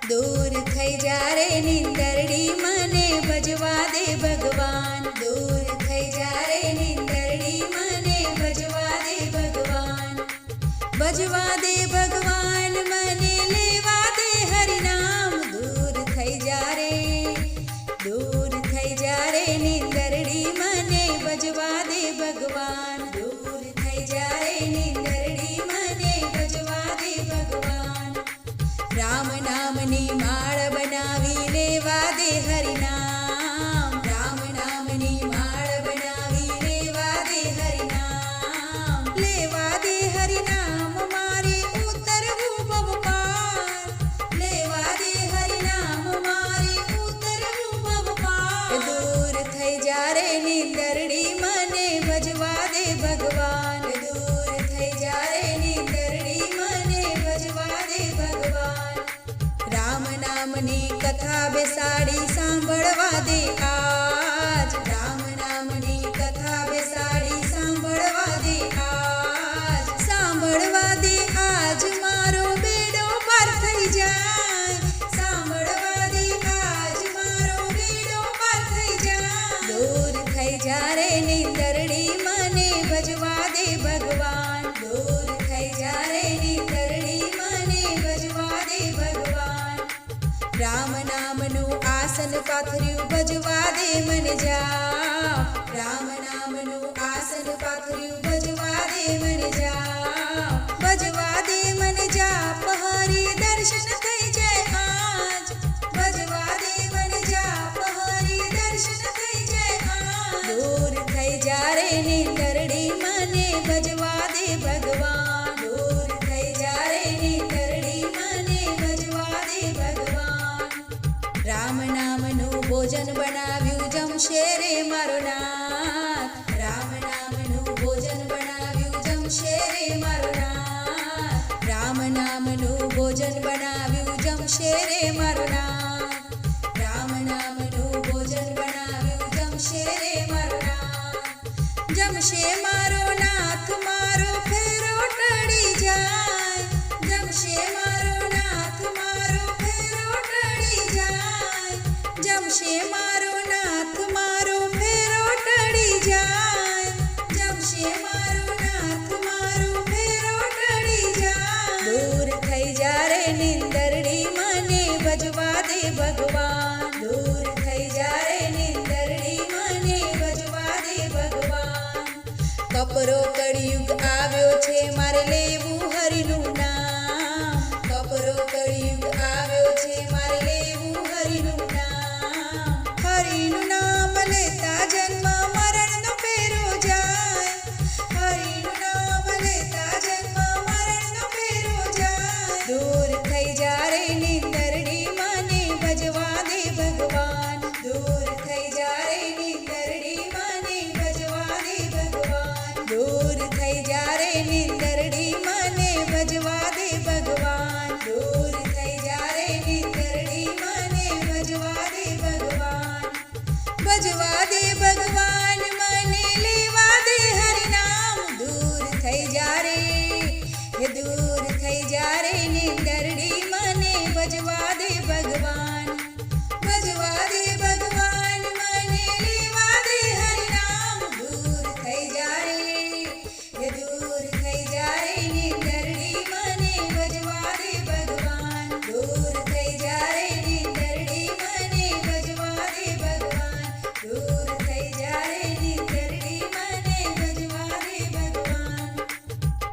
दूर थई जा रे निंदरड़ी मने भजवा दे भगवान। दूर थई जा रे निंदरड़ी मने भजवा दे भगवान। भजवा दे भगवान मने लेवा दे हरि नाम। दूर थई जा रे निंदरड़ी मने भजवा दे भगवान। दूर थई जा रे निंदरड़ी मने भजवा दे भगवान। राम नामनी माळ बनावी लेवा दे हरि नाम। राम नामनी माळ बनावी लेवा दे हरि नाम। लेवा दे हरि नाम मारे उतरવું ભવ પાર। લેવા દે હરિ નામ મારે ઉતરવું ભવ પાર। दूर થઈ जा રે નિંદરડી મને ભજવા દે ભગવાન। दूर થઈ जा રે નિંદરડી મને ભજવા દે ભગવાન। राम नामनी कथा बेसाड़ी सांभळवा दे आज। राम नामनी कथा बेसाड़ी सांभळवा दे आज। सांभळवा दे आज मारो बेड़ो पार थई जाय। सांभळवा दे आज मारो बेड़ो पार थई जाय। दूर थई जा रे निंदरड़ी मने भजवा दे भगवान। दूर थई जा रे निंदरड़ी मने भजवा दे भगवान। राम नामनु आसन पाथर्યું भजवा दे मन जाप। राम नामनु आसन पाथर्યું भजवा दे मन जाप। भजवा दे मन जाप हरि दर्शन થઈ જાય आज। भजवा दे मन जाप हरि दर्शन થઈ જાય आज। दूर થઈ जा रे निंदरड़ी मने भजवा दे भगवान। दूर થઈ जा रे निंदरड़ी मने भजवा दे भगवान। राम नामनु भोजन बनाव्યું जमशे रे मारो नाथ। राम नामनु भोजन बनाव्યું जमशे रे मारो नाथ। राम नामनु भोजन बनाव्યું जमशे रे मारो नाथ। राम नामनु भोजन बनाव्યું जमशे रे मारो नाथ। जमशे मारो नाथ मारो फेरो टળી જાય। जमशे मारो नाथ मारो फेरो टળી જાય। जमशे मारो नाथ मारो फेरो टળી જાય। जमशे मारो नाथ मारो फेरो टળી જાય। दूर થઈ जा रे निंदरड़ी मने भजवा दे भगवान। दूर થઈ जा रे निंदरड़ी मने भजवा दे भगवान। कपरो कળિયુગ આવ્યો છે મારે લેવું હરિનું નામ। કપરો કળિયુગ આવ્યો છે મારે લેવું હરિનું નામ। હરિનું નામ લેતા જન્મ મરણનો ફેરો જાય। હરિનું નામ લેતા જન્મ મરણનો ફેરો જાય। दूर થઈ जा रे નિંદરડી મને ભજવા દે ભગવાન। दूर થઈ जा रे નિંદરડી મને ભજવા દે ભગવાન। दूर થઈ जा रे નિંદરડી મને ભજવા દે ભગવાન। दूर થઈ जा रे નિંદરડી મને ભજવા દે ભગવાન। ભજવા દે ભગવાન મને લેવા દે હરિ નામ। दूर થઈ जा रे दूर થઈ जा रे નિંદરડી મને ભજવા દે ભગવાન।